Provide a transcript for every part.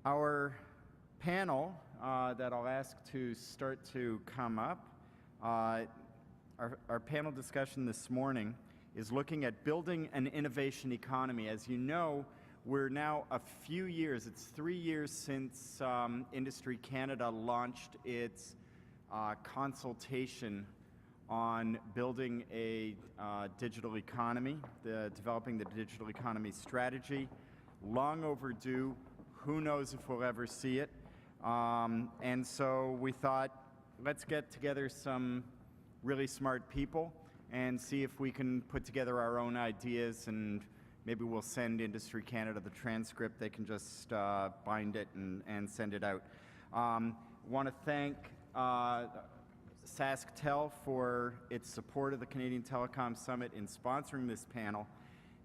Our panel that I'll ask to start to come up, our panel discussion this morning is looking at building an innovation economy. As you know, we're now a few years, it's 3 years since Industry Canada launched its consultation on building a digital economy, developing the digital economy strategy. Long overdue. Who knows if we'll ever see it? And so we thought, let's get together some really smart people and see if we can put together our own ideas, and maybe we'll send Industry Canada the transcript. They can just bind it and send it out. Want to thank SaskTel for its support of the Canadian Telecom Summit in sponsoring this panel.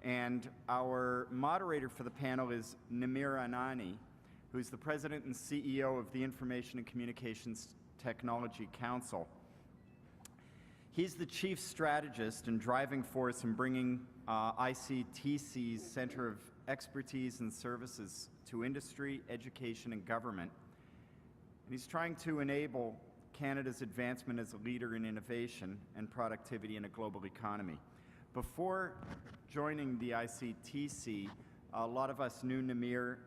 And our moderator for the panel is Namir Anani, who's the President and CEO of the Information and Communications Technology Council. He's the chief strategist and driving force in bringing ICTC's Centre of Expertise and Services to industry, education, and government. And he's trying to enable Canada's advancement as a leader in innovation and productivity in a global economy. Before joining the ICTC, a lot of us knew Namir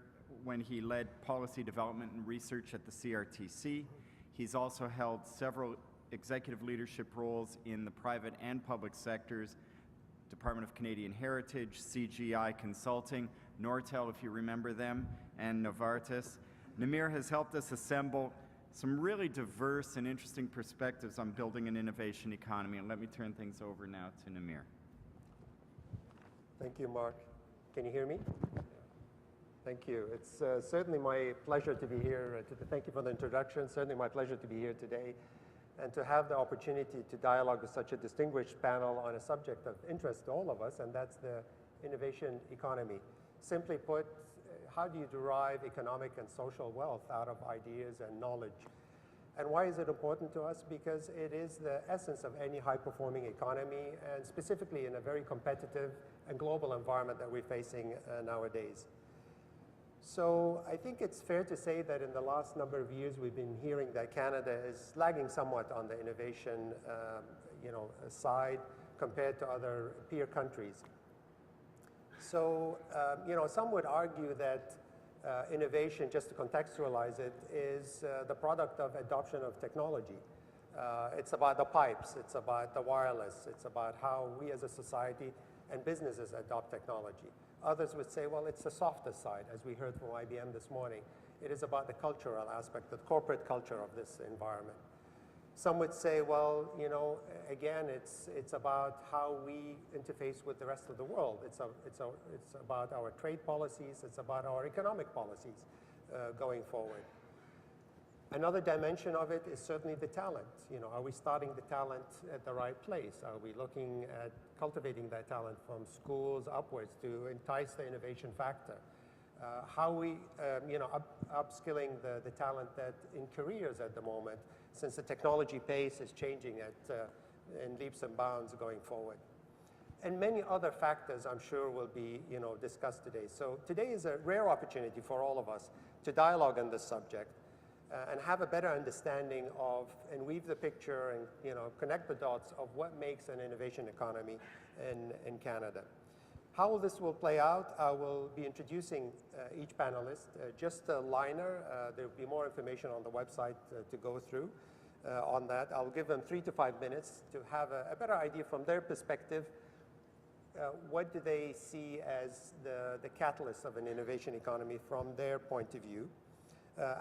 when he led policy development and research at the CRTC. He's also held several executive leadership roles in the private and public sectors, Department of Canadian Heritage, CGI Consulting, Nortel, if you remember them, and Novartis. Namir has helped us assemble some really diverse and interesting perspectives on building an innovation economy. And let me turn things over now to Namir. Thank you, Mark. Can you hear me? Thank you. It's certainly my pleasure to be here. Thank you for the introduction. Certainly my pleasure to be here today and to have the opportunity to dialogue with such a distinguished panel on a subject of interest to all of us, and that's the innovation economy. Simply put, how do you derive economic and social wealth out of ideas and knowledge? And why is it important to us? Because it is the essence of any high-performing economy, and specifically in a very competitive and global environment that we're facing nowadays. So I think it's fair to say that in the last number of years, we've been hearing that Canada is lagging somewhat on the innovation side compared to other peer countries. So, some would argue that innovation, just to contextualize it, is the product of adoption of technology. It's about the pipes, it's about the wireless, it's about how we as a society and businesses adopt technology. Others would say, well, it's the softer side, as we heard from IBM this morning. It is about the cultural aspect, the corporate culture of this environment. Some would say, well, again, it's about how we interface with the rest of the world. It's about our trade policies. It's about our economic policies going forward. Another dimension of it is certainly the talent. Are we starting the talent at the right place? Are we looking at cultivating that talent from schools upwards to entice the innovation factor? How we, upskilling the talent that in careers at the moment, since the technology pace is changing in leaps and bounds going forward. And many other factors, I'm sure, will be discussed today. So today is a rare opportunity for all of us to dialogue on this subject and have a better understanding of, and weave the picture and connect the dots of what makes an innovation economy in Canada. How this will play out, I will be introducing each panelist. Just a liner, there will be more information on the website to go through on that. I'll give them 3 to 5 minutes to have a better idea from their perspective. What do they see as the catalyst of an innovation economy from their point of view?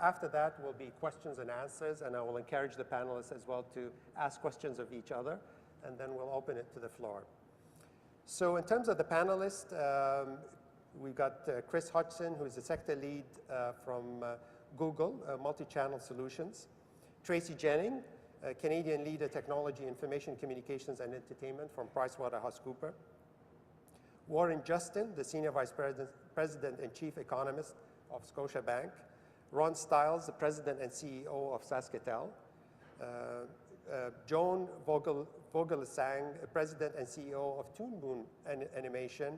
After that will be questions and answers, and I will encourage the panelists as well to ask questions of each other, and then we'll open it to the floor. So in terms of the panelists, we've got Chris Hodgson, who is the sector lead from Google, Multi-Channel Solutions. Tracy Jennings, Canadian leader Technology, Information, Communications, and Entertainment from PricewaterhouseCoopers. Warren Justin, the Senior Vice President and Chief Economist of Scotiabank. Ron Stiles, the President and CEO of SaskTel. Joan Vogelsang, President and CEO of Toon Boom Animation,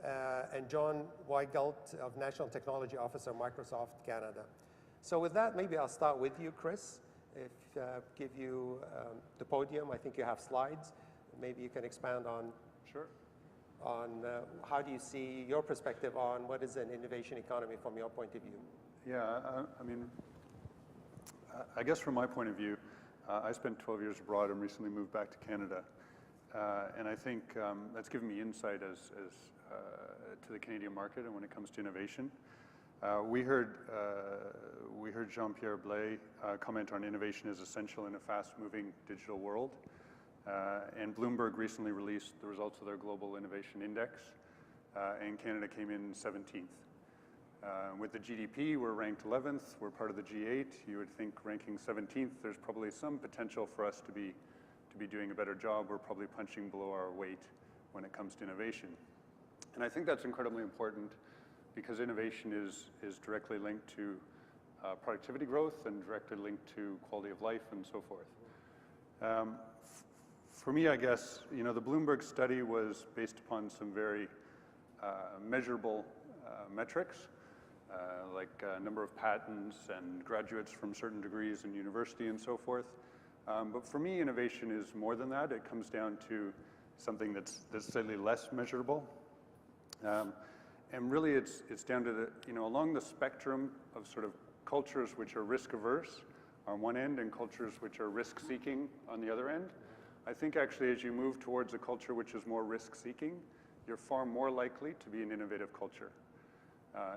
and John Weigelt of National Technology Officer, Microsoft Canada. So with that, maybe I'll start with you, Chris. Give you the podium. I think you have slides. Maybe you can expand on Sure. How do you see your perspective on what is an innovation economy from your point of view? Yeah, I mean, I guess from my point of view, I spent 12 years abroad and recently moved back to Canada. And I think that's given me insight as to the Canadian market and when it comes to innovation. We heard Jean-Pierre Blais comment on innovation is essential in a fast-moving digital world. And Bloomberg recently released the results of their Global Innovation Index, and Canada came in 17th. With the GDP, we're ranked 11th. We're part of the G8. You would think ranking 17th, there's probably some potential for us to be doing a better job. We're probably punching below our weight when it comes to innovation. And I think that's incredibly important because innovation is directly linked to productivity growth and directly linked to quality of life and so forth. For me, I guess, the Bloomberg study was based upon some very measurable metrics, like number of patents and graduates from certain degrees in university and so forth. But for me, innovation is more than that. It comes down to something that's slightly less measurable. And really, it's down to along the spectrum of sort of cultures which are risk averse on one end and cultures which are risk seeking on the other end. I think actually as you move towards a culture which is more risk seeking, you're far more likely to be an innovative culture.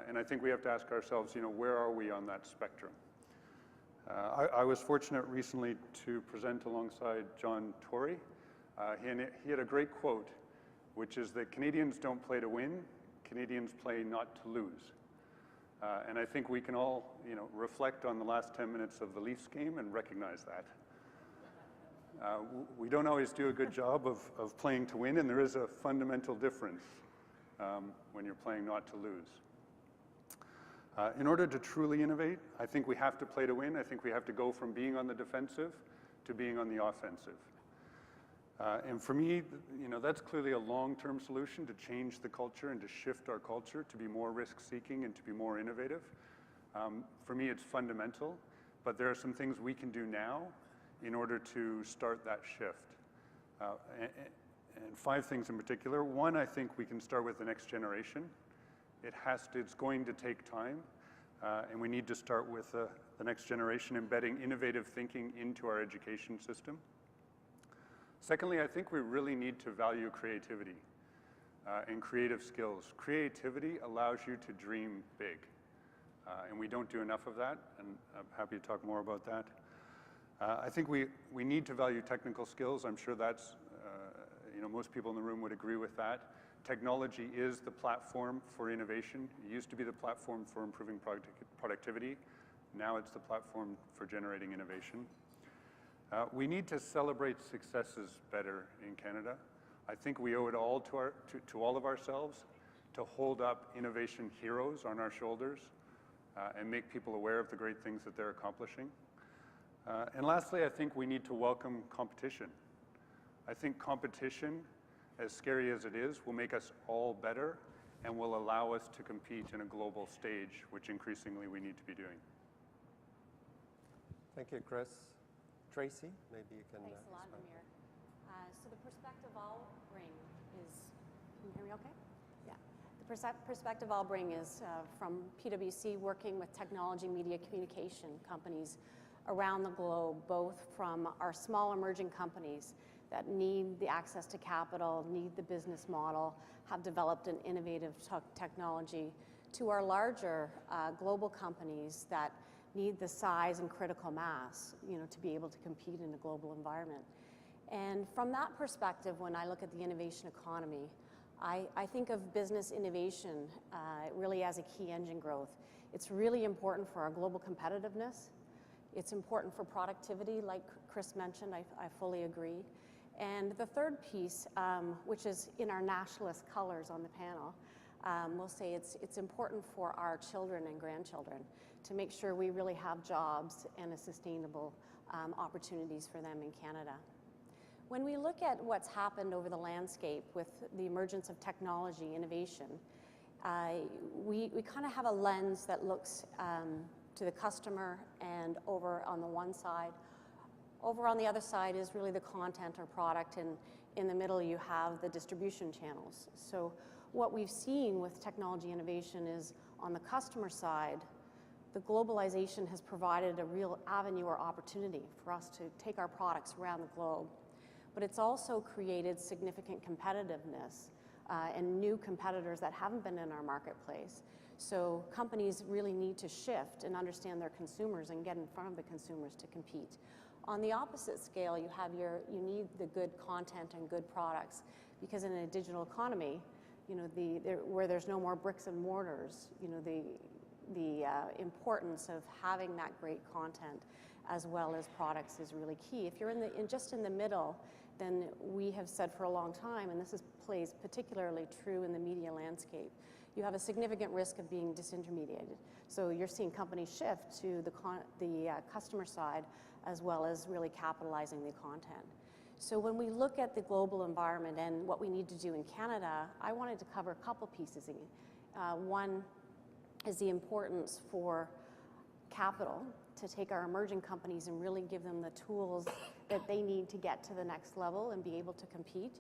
And I think we have to ask ourselves, where are we on that spectrum? I was fortunate recently to present alongside John Tory. He had a great quote, which is that Canadians don't play to win, Canadians play not to lose. And I think we can all, reflect on the last 10 minutes of the Leafs game and recognize that. We don't always do a good job of playing to win, and there is a fundamental difference when you're playing not to lose. In order to truly innovate, I think we have to play to win. I think we have to go from being on the defensive to being on the offensive. And for me, that's clearly a long-term solution to change the culture and to shift our culture to be more risk-seeking and to be more innovative. For me, it's fundamental, but there are some things we can do now in order to start that shift. And 5 things in particular. One, I think we can start with the next generation. It's going to take time, and we need to start with the next generation embedding innovative thinking into our education system. Secondly, I think we really need to value creativity and creative skills. Creativity allows you to dream big, and we don't do enough of that, and I'm happy to talk more about that. I think we need to value technical skills. I'm sure that's, most people in the room would agree with that. Technology is the platform for innovation. It used to be the platform for improving productivity. Now it's the platform for generating innovation. We need to celebrate successes better in Canada. I think we owe it all to all of ourselves to hold up innovation heroes on our shoulders and make people aware of the great things that they're accomplishing. And lastly, I think we need to welcome competition. I think competition, as scary as it is, will make us all better and will allow us to compete in a global stage, which increasingly we need to be doing. Thank you, Chris. Tracy, maybe you can Thanks a lot, Amir. So the perspective I'll bring is, can you hear me okay? Yeah. The perspective I'll bring is from PwC, working with technology, media, communication companies around the globe, both from our small emerging companies that need the access to capital, need the business model, have developed an innovative technology, to our larger global companies that need the size and critical mass, to be able to compete in a global environment. And from that perspective, when I look at the innovation economy, I think of business innovation really as a key engine growth. It's really important for our global competitiveness. It's important for productivity, like Chris mentioned, I fully agree. And the third piece, which is in our nationalist colors on the panel, we'll say it's important for our children and grandchildren to make sure we really have jobs and a sustainable opportunities for them in Canada. When we look at what's happened over the landscape with the emergence of technology innovation, we kind of have a lens that looks to the customer and over on the one side. Over on the other side is really the content or product, and in the middle you have the distribution channels. So what we've seen with technology innovation is on the customer side, the globalization has provided a real avenue or opportunity for us to take our products around the globe. But it's also created significant competitiveness and new competitors that haven't been in our marketplace. So companies really need to shift and understand their consumers and get in front of the consumers to compete. On the opposite scale, you need the good content and good products, because in a digital economy, where there's no more bricks and mortars, the importance of having that great content as well as products is really key. If you're just in the middle, then we have said for a long time, and this plays particularly true in the media landscape, you have a significant risk of being disintermediated. So you're seeing companies shift to the customer side as well as really capitalizing the content. So when we look at the global environment and what we need to do in Canada, I wanted to cover a couple pieces. One is the importance for capital to take our emerging companies and really give them the tools that they need to get to the next level and be able to compete.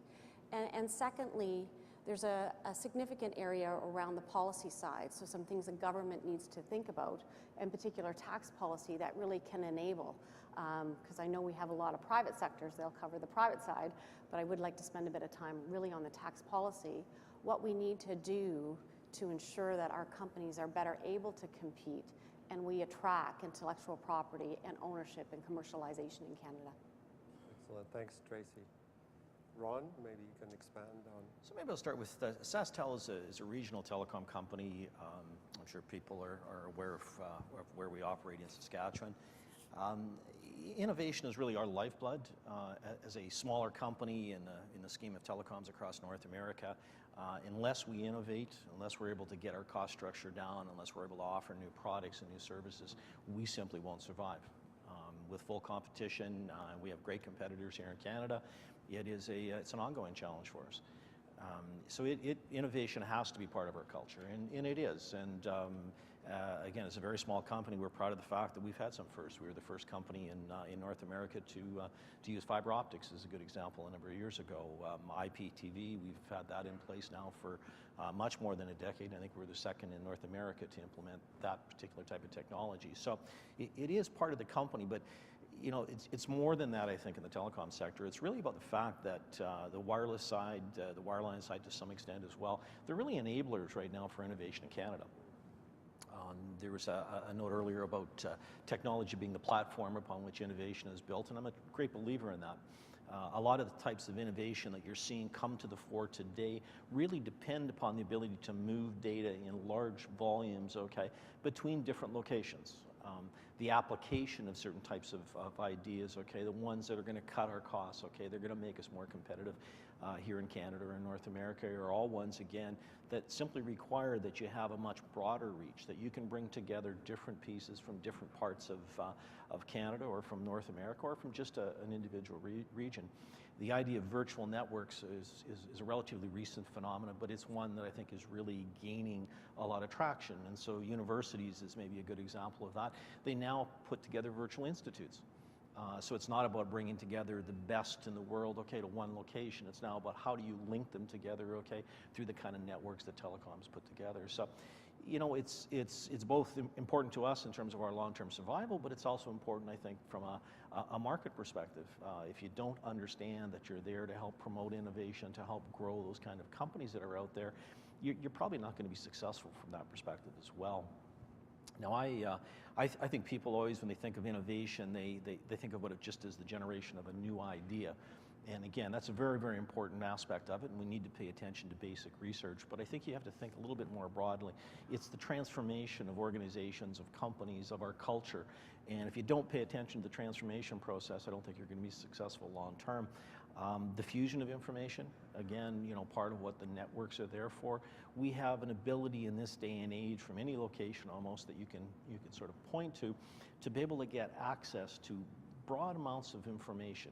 And secondly, there's a significant area around the policy side, so some things the government needs to think about, in particular tax policy that really can enable, because I know we have a lot of private sectors, they'll cover the private side, but I would like to spend a bit of time really on the tax policy, what we need to do to ensure that our companies are better able to compete and we attract intellectual property and ownership and commercialization in Canada. Excellent. Thanks, Tracy. Ron, maybe you can expand on. So maybe I'll start with SaskTel is a regional telecom company. I'm sure people are aware of where we operate in Saskatchewan. Innovation is really our lifeblood. As a smaller company in the scheme of telecoms across North America, unless we innovate, unless we're able to get our cost structure down, unless we're able to offer new products and new services, we simply won't survive. With full competition, we have great competitors here in Canada. It's an ongoing challenge for us. So innovation has to be part of our culture, and it is. And again, it's a very small company. We're proud of the fact that we've had some firsts. We were the first company in North America to use fiber optics, is a good example, a number of years ago. IPTV, we've had that in place now for much more than a decade. I think we're the second in North America to implement that particular type of technology. So it is part of the company, but it's more than that, I think, in the telecom sector. It's really about the fact that the wireless side, the wireline side to some extent as well, they're really enablers right now for innovation in Canada. There was a note earlier about technology being the platform upon which innovation is built, and I'm a great believer in that. A lot of the types of innovation that you're seeing come to the fore today really depend upon the ability to move data in large volumes, between different locations. The application of certain types of ideas, the ones that are going to cut our costs, they're going to make us more competitive here in Canada or in North America, are all ones, again, that simply require that you have a much broader reach, that you can bring together different pieces from different parts of Canada or from North America or from just an individual region. The idea of virtual networks is a relatively recent phenomenon, but it's one that I think is really gaining a lot of traction. And so universities is maybe a good example of that. They now put together virtual institutes. So it's not about bringing together the best in the world, to one location. It's now about how do you link them together, through the kind of networks that telecoms put together. So, it's both important to us in terms of our long-term survival, but it's also important, I think, from a market perspective. If you don't understand that you're there to help promote innovation, to help grow those kind of companies that are out there, you're probably not going to be successful from that perspective as well. Now, I think people always, when they think of innovation, they think about it just as the generation of a new idea. And again, that's a very, very important aspect of it, and we need to pay attention to basic research. But I think you have to think a little bit more broadly. It's the transformation of organizations, of companies, of our culture. And if you don't pay attention to the transformation process, I don't think you're going to be successful long term. The fusion of information, again, part of what the networks are there for. We have an ability in this day and age from any location almost that you can sort of point to be able to get access to broad amounts of information.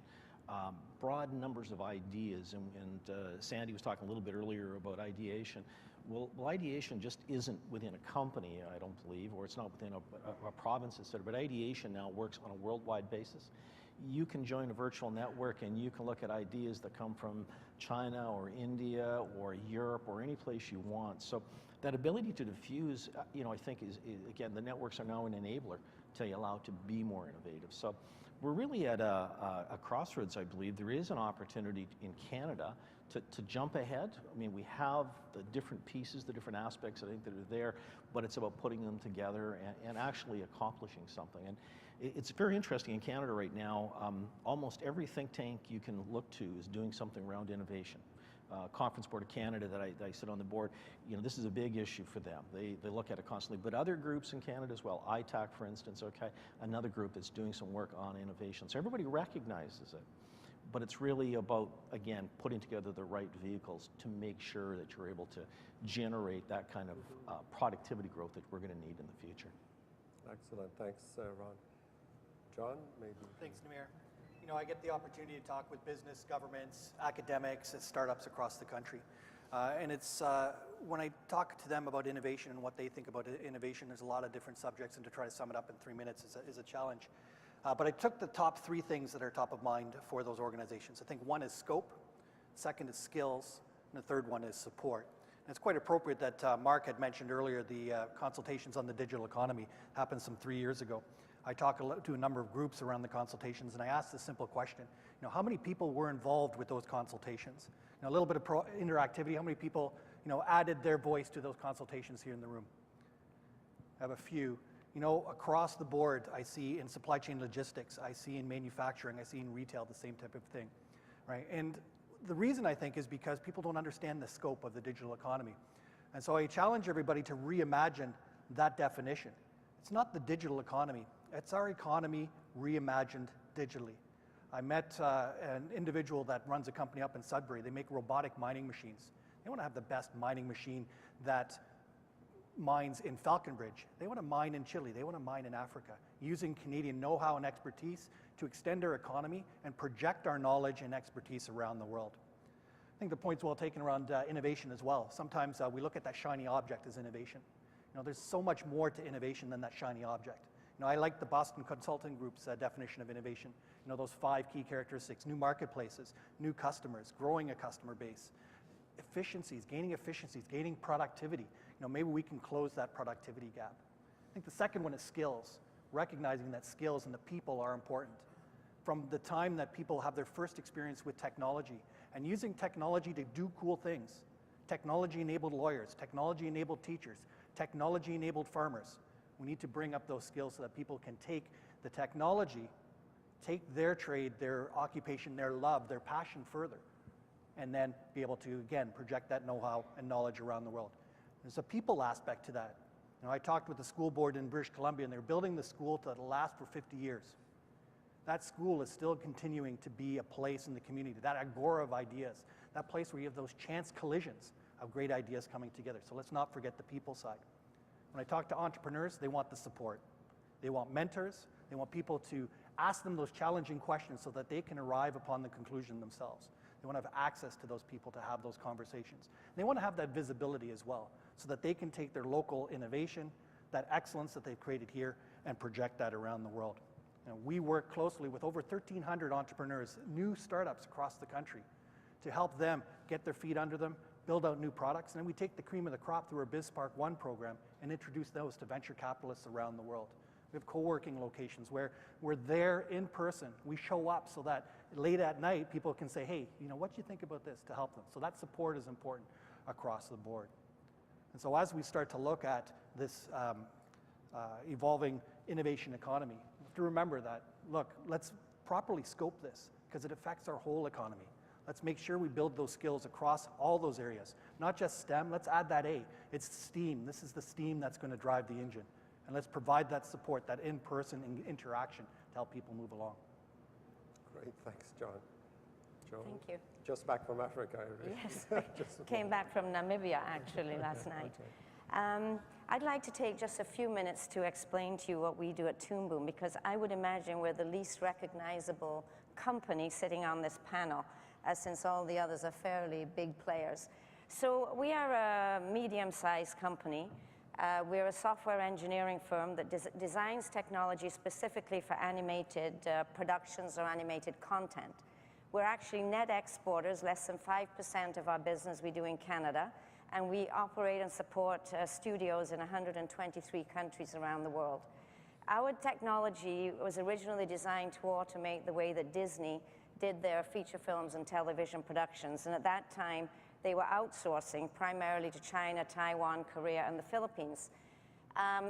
broad numbers of ideas, and Sandy was talking a little bit earlier about ideation. Well, ideation just isn't within a company, I don't believe, or it's not within a province, etc. But ideation now works on a worldwide basis. You can join a virtual network and you can look at ideas that come from China or India or Europe or any place you want. So that ability to diffuse, I think is again, the networks are now an enabler to allow to be more innovative. So we're really at a crossroads, I believe. There is an opportunity in Canada to jump ahead. I mean, we have the different pieces, the different aspects, I think, that are there, but it's about putting them together and actually accomplishing something. And it's very interesting in Canada right now. Almost every think tank you can look to is doing something around innovation. Conference Board of Canada that I sit on the board, this is a big issue for them. They look at it constantly, but other groups in Canada as well, ITAC for instance, okay, another group that's doing some work on innovation. So everybody recognizes it, but it's really about, again, putting together the right vehicles to make sure that you're able to generate that kind of productivity growth that we're going to need in the future. Excellent, thanks, Ron. John, maybe? Thanks, Namir. I get the opportunity to talk with business, governments, academics, and startups across the country. And it's when I talk to them about innovation and what they think about innovation, there's a lot of different subjects, and to try to sum it up in 3 minutes is a challenge. But I took the top 3 things that are top of mind for those organizations. I think one is scope, second is skills, and the third one is support. And it's quite appropriate that Mark had mentioned earlier the consultations on the digital economy happened some 3 years ago. I talked to a number of groups around the consultations, and I asked this simple question: how many people were involved with those consultations? A little bit of interactivity. How many people, added their voice to those consultations here in the room? I have a few. Across the board, I see in supply chain logistics, I see in manufacturing, I see in retail the same type of thing, right? And the reason I think is because people don't understand the scope of the digital economy. And so I challenge everybody to reimagine that definition. It's not the digital economy. It's our economy reimagined digitally. I met an individual that runs a company up in Sudbury. They make robotic mining machines. They want to have the best mining machine that mines in Falconbridge. They want to mine in Chile. They want to mine in Africa, using Canadian know-how and expertise to extend our economy and project our knowledge and expertise around the world. I think the point's well taken around innovation as well. Sometimes we look at that shiny object as innovation. There's so much more to innovation than that shiny object. I like the Boston Consulting Group's definition of innovation. Those 5 key characteristics: new marketplaces, new customers, growing a customer base, efficiencies, gaining productivity. Maybe we can close that productivity gap. I think the second one is skills, recognizing that skills and the people are important. From the time that people have their first experience with technology and using technology to do cool things, technology-enabled lawyers, technology-enabled teachers, technology-enabled farmers. We need to bring up those skills so that people can take the technology, take their trade, their occupation, their love, their passion further, and then be able to, again, project that know-how and knowledge around the world. There's a people aspect to that. I talked with the school board in British Columbia, and they're building the school to last for 50 years. That school is still continuing to be a place in the community, that agora of ideas, that place where you have those chance collisions of great ideas coming together. So let's not forget the people side. When I talk to entrepreneurs, they want the support. They want mentors. They want people to ask them those challenging questions so that they can arrive upon the conclusion themselves. They want to have access to those people to have those conversations. They want to have that visibility as well so that they can take their local innovation, that excellence that they've created here, and project that around the world. We work closely with over 1,300 entrepreneurs, new startups across the country, to help them get their feet under them, build out new products, and then we take the cream of the crop through our BizSpark One program and introduce those to venture capitalists around the world. We have co-working locations where we're there in person. We show up so that late at night people can say, hey, what do you think about this, to help them? So that support is important across the board. And so as we start to look at this evolving innovation economy, we have to remember that, look, let's properly scope this because it affects our whole economy. Let's make sure we build those skills across all those areas, not just STEM. Let's add that A. It's STEAM. This is the steam that's going to drive the engine. And let's provide that support, that in-person interaction to help people move along. Great, thanks, John. Joan? Thank you. Just back from Africa, I really. Yes, came back from Namibia actually last night. Okay. I'd like to take just a few minutes to explain to you what we do at Toon Boom, because I would imagine we're the least recognizable company sitting on this panel, since all the others are fairly big players. So we are a medium-sized company. We're a software engineering firm that designs technology specifically for animated productions or animated content. We're actually net exporters. Less than 5% of our business we do in Canada, and we operate and support studios in 123 countries around the world. Our technology was originally designed to automate the way that Disney did their feature films and television productions, and at that time they were outsourcing primarily to China, Taiwan, Korea, and the Philippines.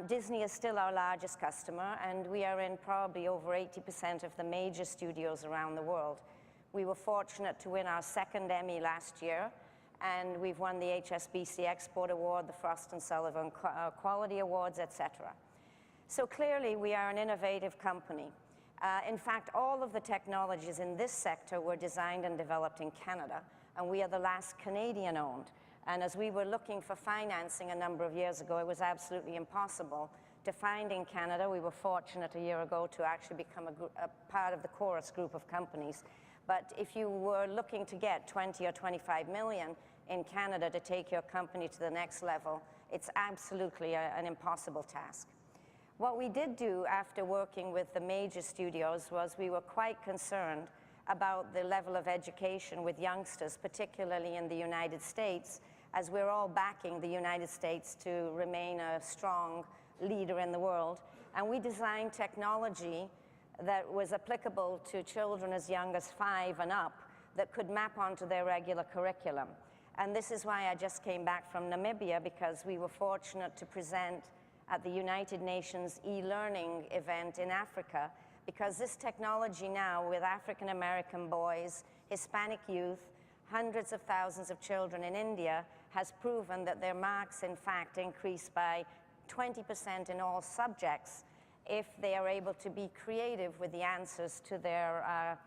Disney is still our largest customer, and we are in probably over 80% of the major studios around the world. We were fortunate to win our second Emmy last year, and we've won the HSBC Export Award, the Frost & Sullivan Quality Awards, etc. So clearly we are an innovative company. In fact, all of the technologies in this sector were designed and developed in Canada, and we are the last Canadian-owned. And as we were looking for financing a number of years ago, it was absolutely impossible to find in Canada. We were fortunate a year ago to actually become a part of the Chorus group of companies. But if you were looking to get 20 or 25 million in Canada to take your company to the next level, it's absolutely an impossible task. What we did do after working with the major studios was we were quite concerned about the level of education with youngsters, particularly in the United States, as we're all backing the United States to remain a strong leader in the world. And we designed technology that was applicable to children as young as 5 and up that could map onto their regular curriculum. And this is why I just came back from Namibia, because we were fortunate to present at the United Nations e-learning event in Africa, because this technology now with African American boys, Hispanic youth, hundreds of thousands of children in India has proven that their marks in fact increase by 20% in all subjects if they are able to be creative with the answers to their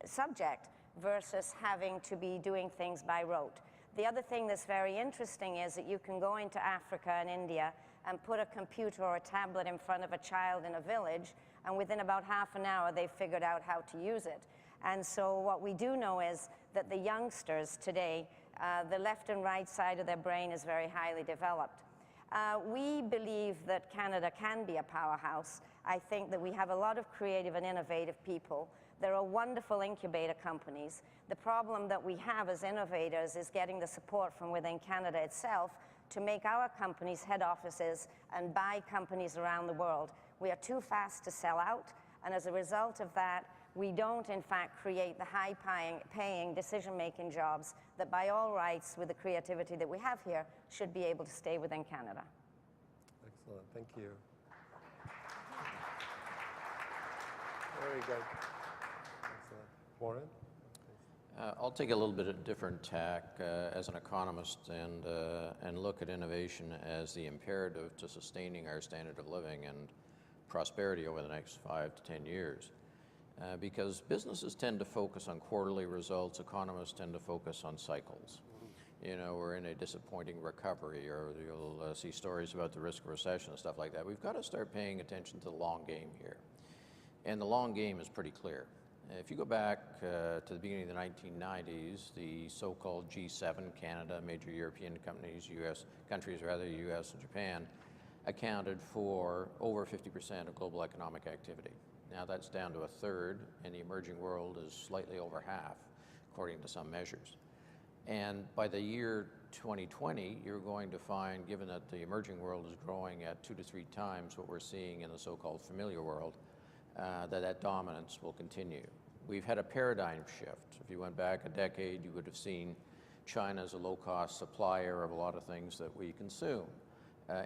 subject versus having to be doing things by rote. The other thing that's very interesting is that you can go into Africa and India and put a computer or a tablet in front of a child in a village, and within about half an hour they've figured out how to use it. And so what we do know is that the youngsters today, the left and right side of their brain is very highly developed. We believe that Canada can be a powerhouse. I think that we have a lot of creative and innovative people. There are wonderful incubator companies. The problem that we have as innovators is getting the support from within Canada itself to make our companies head offices and buy companies around the world. We are too fast to sell out, and as a result of that, we don't in fact create the high-paying decision-making jobs that by all rights, with the creativity that we have here, should be able to stay within Canada. Excellent, thank you. Very good. Excellent. Warren? I'll take a little bit of different tack as an economist and look at innovation as the imperative to sustaining our standard of living and prosperity over the next 5 to 10 years. Because businesses tend to focus on quarterly results, economists tend to focus on cycles. You know, we're in a disappointing recovery, or you'll see stories about the risk of recession and stuff like that. We've got to start paying attention to the long game here. And the long game is pretty clear. If you go back to the beginning of the 1990s, the so-called G7, Canada, major European countries, US and Japan, accounted for over 50% of global economic activity. Now that's down to a third, and the emerging world is slightly over half, according to some measures. And by the year 2020, you're going to find, given that the emerging world is growing at 2 to 3 times what we're seeing in the so-called familiar world, that dominance will continue. We've had a paradigm shift. If you went back a decade, you would have seen China as a low-cost supplier of a lot of things that we consume.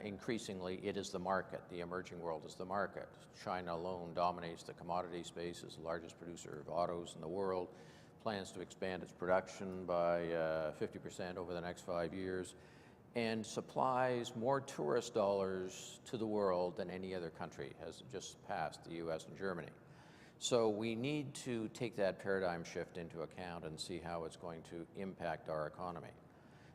Increasingly, it is the market. The emerging world is the market. China alone dominates the commodity space, is the largest producer of autos in the world, plans to expand its production by 50% over the next 5 years, and supplies more tourist dollars to the world than any other country, has just passed the US and Germany. So we need to take that paradigm shift into account and see how it's going to impact our economy.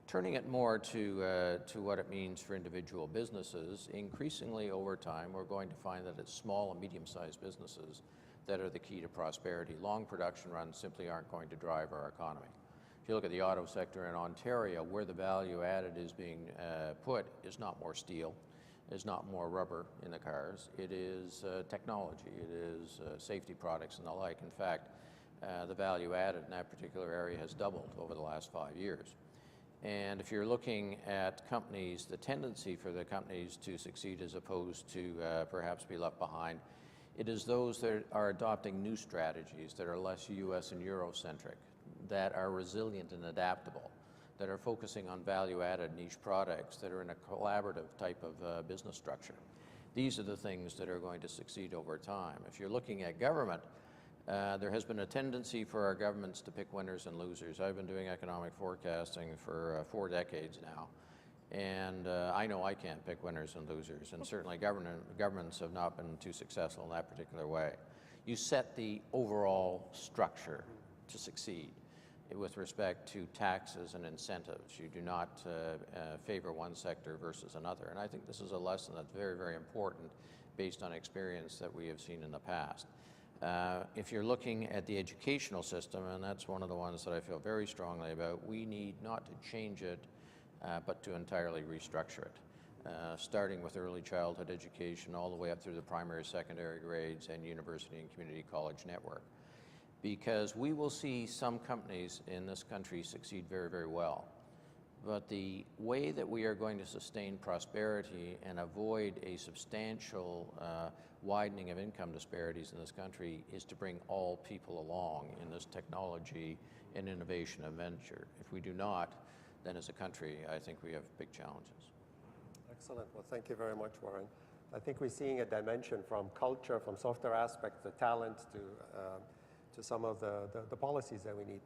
Turning it more to what it means for individual businesses, increasingly over time, we're going to find that it's small and medium-sized businesses that are the key to prosperity. Long production runs simply aren't going to drive our economy. If you look at the auto sector in Ontario, where the value added is being put is not more steel, is not more rubber in the cars. It is technology, it is safety products and the like. In fact, the value added in that particular area has doubled over the last 5 years. And if you're looking at companies, the tendency for the companies to succeed as opposed to perhaps be left behind, it is those that are adopting new strategies that are less US and Eurocentric, that are resilient and adaptable, that are focusing on value-added niche products, that are in a collaborative type of business structure. These are the things that are going to succeed over time. If you're looking at government, there has been a tendency for our governments to pick winners and losers. I've been doing economic forecasting for 4 decades now, and I know I can't pick winners and losers, and certainly governments have not been too successful in that particular way. You set the overall structure to succeed with respect to taxes and incentives. You do not favor one sector versus another, and I think this is a lesson that's very, very important based on experience that we have seen in the past. If you're looking at the educational system, and that's one of the ones that I feel very strongly about, we need not to change it, but to entirely restructure it, starting with early childhood education all the way up through the primary, secondary grades and university and community college network. Because we will see some companies in this country succeed very, very well. But the way that we are going to sustain prosperity and avoid a substantial widening of income disparities in this country is to bring all people along in this technology and innovation adventure. If we do not, then as a country, I think we have big challenges. Excellent. Well, thank you very much, Warren. I think we're seeing a dimension from culture, from software aspects, the talent, to some of the policies that we need.